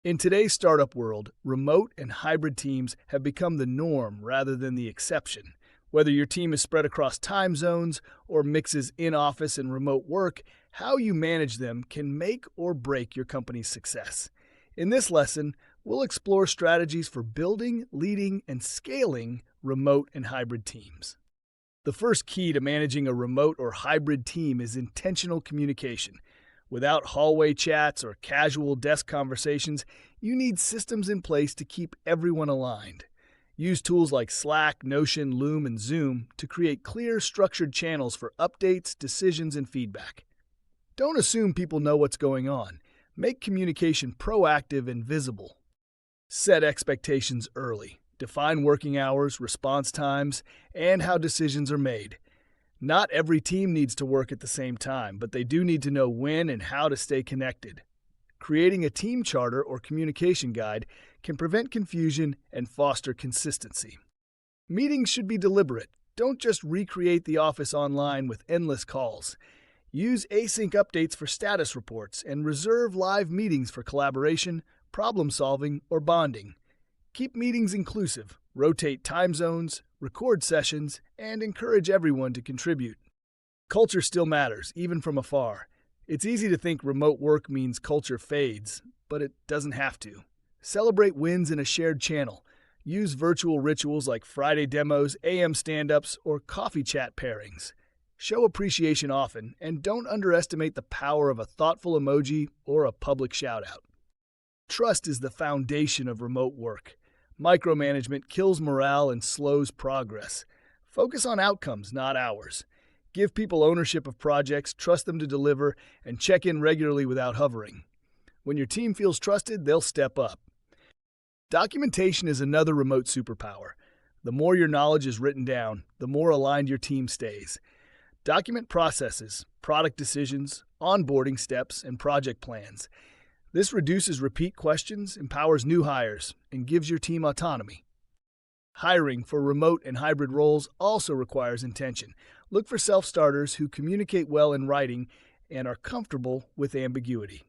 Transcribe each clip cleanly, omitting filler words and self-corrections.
In today's startup world, remote and hybrid teams have become the norm rather than the exception. Whether your team is spread across time zones or mixes in-office and remote work, how you manage them can make or break your company's success. In this lesson, we'll explore strategies for building, leading, and scaling remote and hybrid teams. The first key to managing a remote or hybrid team is intentional communication. Without hallway chats or casual desk conversations, you need systems in place to keep everyone aligned. Use tools like Slack, Notion, Loom, and Zoom to create clear, structured channels for updates, decisions, and feedback. Don't assume people know what's going on. Make communication proactive and visible. Set expectations early. Define working hours, response times, and how decisions are made. Not every team needs to work at the same time, but they do need to know when and how to stay connected. Creating a team charter or communication guide can prevent confusion and foster consistency. Meetings should be deliberate. Don't just recreate the office online with endless calls. Use async updates for status reports and reserve live meetings for collaboration, problem solving, or bonding. Keep meetings inclusive, rotate time zones, record sessions, and encourage everyone to contribute. Culture still matters, even from afar. It's easy to think remote work means culture fades, but it doesn't have to. Celebrate wins in a shared channel. Use virtual rituals like Friday demos, AM stand-ups, or coffee chat pairings. Show appreciation often, and don't underestimate the power of a thoughtful emoji or a public shout-out. Trust is the foundation of remote work. Micromanagement kills morale and slows progress. Focus on outcomes, not hours. Give people ownership of projects, trust them to deliver, and check in regularly without hovering. When your team feels trusted, they'll step up. Documentation is another remote superpower. The more your knowledge is written down, the more aligned your team stays. Document processes, product decisions, onboarding steps, and project plans. This reduces repeat questions, empowers new hires, and gives your team autonomy. Hiring for remote and hybrid roles also requires intention. Look for self-starters who communicate well in writing and are comfortable with ambiguity.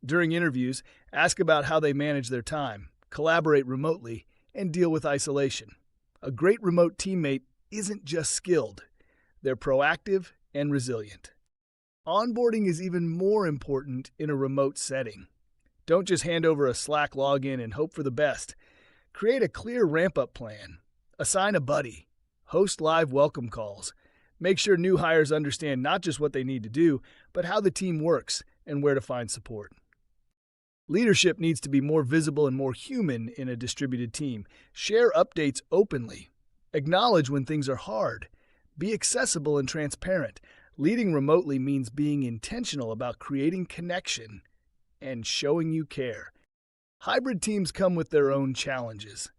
During interviews, ask about how they manage their time, collaborate remotely, and deal with isolation. A great remote teammate isn't just skilled. They're proactive and resilient. Onboarding is even more important in a remote setting. Don't just hand over a Slack login and hope for the best. Create a clear ramp-up plan. Assign a buddy. Host live welcome calls. Make sure new hires understand not just what they need to do, but how the team works and where to find support. Leadership needs to be more visible and more human in a distributed team. Share updates openly. Acknowledge when things are hard. Be accessible and transparent. Leading remotely means being intentional about creating connection and showing you care. Hybrid teams come with their own challenges.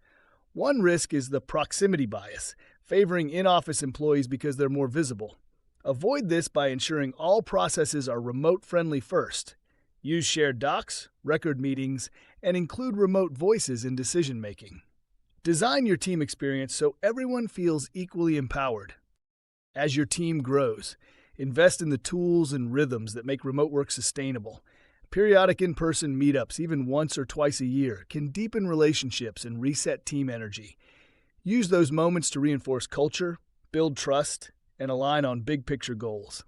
One risk is the proximity bias, favoring in-office employees because they're more visible. Avoid this by ensuring all processes are remote-friendly first. Use shared docs, record meetings, and include remote voices in decision-making. Design your team experience so everyone feels equally empowered. As your team grows, invest in the tools and rhythms that make remote work sustainable. Periodic in-person meetups, even once or twice a year, can deepen relationships and reset team energy. Use those moments to reinforce culture, build trust, and align on big-picture goals.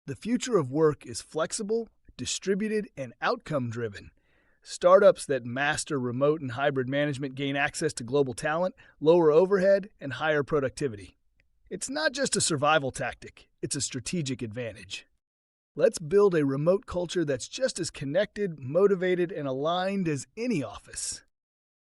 The future of work is flexible, distributed, and outcome-driven. Startups that master remote and hybrid management gain access to global talent, lower overhead, and higher productivity. It's not just a survival tactic, it's a strategic advantage. Let's build a remote culture that's just as connected, motivated, and aligned as any office.